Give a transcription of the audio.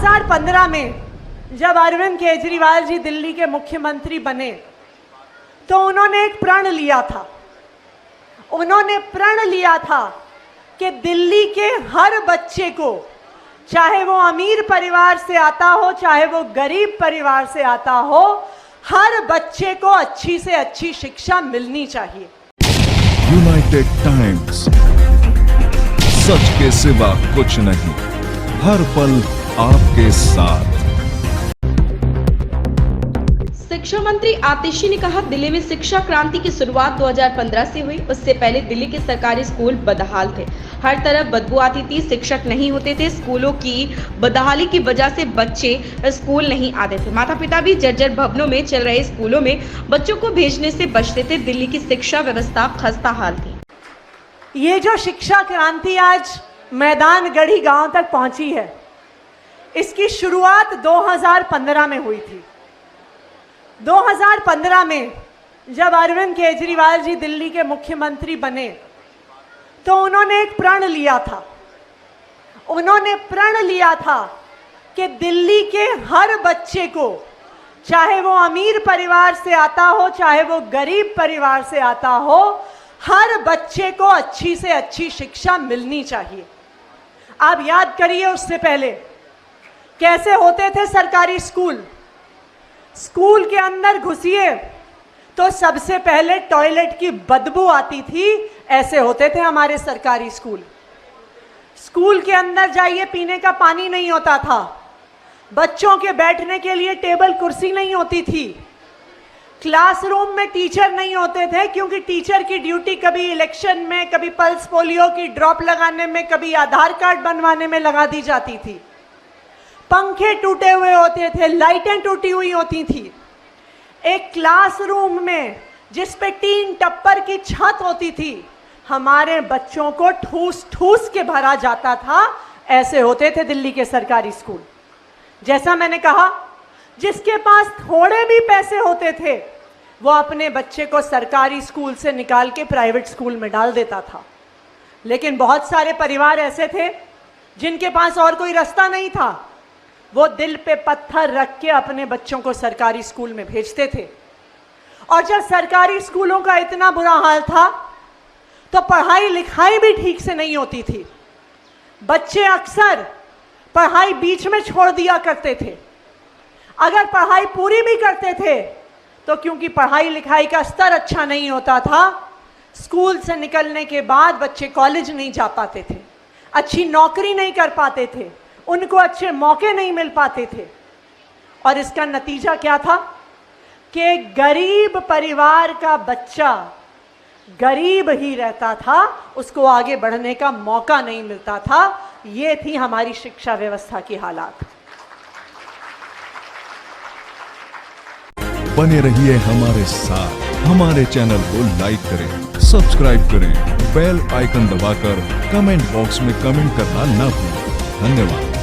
2015 में जब अरविंद केजरीवाल जी दिल्ली के मुख्यमंत्री बने तो उन्होंने एक प्रण लिया था। उन्होंने प्रण लिया था कि दिल्ली के हर बच्चे को, चाहे वो अमीर परिवार से आता हो चाहे वो गरीब परिवार से आता हो, हर बच्चे को अच्छी से अच्छी शिक्षा मिलनी चाहिए। यूनाइटेड टाइम्स, सच के सिवा कुछ नहीं, हर पल आपके साथ। शिक्षा मंत्री आतिशी ने कहा, दिल्ली में शिक्षा क्रांति की शुरुआत 2015 से हुई। उससे पहले दिल्ली के सरकारी स्कूल बदहाल थे, हर तरफ बदबू आती थी, शिक्षक नहीं होते थे, स्कूलों की बदहाली की वजह से बच्चे स्कूल नहीं आते थे, माता पिता भी जर्जर भवनों में चल रहे स्कूलों में बच्चों को भेजने से बचते थे। दिल्ली की शिक्षा व्यवस्था खस्ता हाल थी। ये जो शिक्षा क्रांति आज मैदान गढ़ी गांव तक पहुंची है, इसकी शुरुआत 2015 में हुई थी। 2015 में जब अरविंद केजरीवाल जी दिल्ली के मुख्यमंत्री बने तो उन्होंने एक प्रण लिया था। उन्होंने प्रण लिया था कि दिल्ली के हर बच्चे को, चाहे वो अमीर परिवार से आता हो चाहे वो गरीब परिवार से आता हो, हर बच्चे को अच्छी से अच्छी शिक्षा मिलनी चाहिए। आप याद करिए, उससे पहले कैसे होते थे सरकारी स्कूल। स्कूल के अंदर घुसिए तो सबसे पहले टॉयलेट की बदबू आती थी। ऐसे होते थे हमारे सरकारी स्कूल। स्कूल के अंदर जाइए, पीने का पानी नहीं होता था, बच्चों के बैठने के लिए टेबल कुर्सी नहीं होती थी, क्लासरूम में टीचर नहीं होते थे क्योंकि टीचर की ड्यूटी कभी इलेक्शन में, कभी पल्स पोलियो की ड्रॉप लगाने में, कभी आधार कार्ड बनवाने में लगा दी जाती थी। पंखे टूटे हुए होते थे, लाइटें टूटी हुई होती थी। एक क्लासरूम में जिस पे टीन टप्पर की छत होती थी, हमारे बच्चों को ठूस ठूस के भरा जाता था। ऐसे होते थे दिल्ली के सरकारी स्कूल। जैसा मैंने कहा, जिसके पास थोड़े भी पैसे होते थे वो अपने बच्चे को सरकारी स्कूल से निकाल के प्राइवेट स्कूल में डाल देता था। लेकिन बहुत सारे परिवार ऐसे थे जिनके पास और कोई रास्ता नहीं था, वो दिल पे पत्थर रख के अपने बच्चों को सरकारी स्कूल में भेजते थे। और जब सरकारी स्कूलों का इतना बुरा हाल था तो पढ़ाई लिखाई भी ठीक से नहीं होती थी। बच्चे अक्सर पढ़ाई बीच में छोड़ दिया करते थे। अगर पढ़ाई पूरी भी करते थे तो क्योंकि पढ़ाई लिखाई का स्तर अच्छा नहीं होता था, स्कूल से निकलने के बाद बच्चे कॉलेज नहीं जा पाते थे, अच्छी नौकरी नहीं कर पाते थे, उनको अच्छे मौके नहीं मिल पाते थे। और इसका नतीजा क्या था कि गरीब परिवार का बच्चा गरीब ही रहता था, उसको आगे बढ़ने का मौका नहीं मिलता था। ये थी हमारी शिक्षा व्यवस्था की हालात। बने रहिए हमारे साथ, हमारे चैनल को लाइक करें, सब्सक्राइब करें, बेल आइकन दबाकर कमेंट बॉक्स में कमेंट करना ना भूलें। धन्यवाद।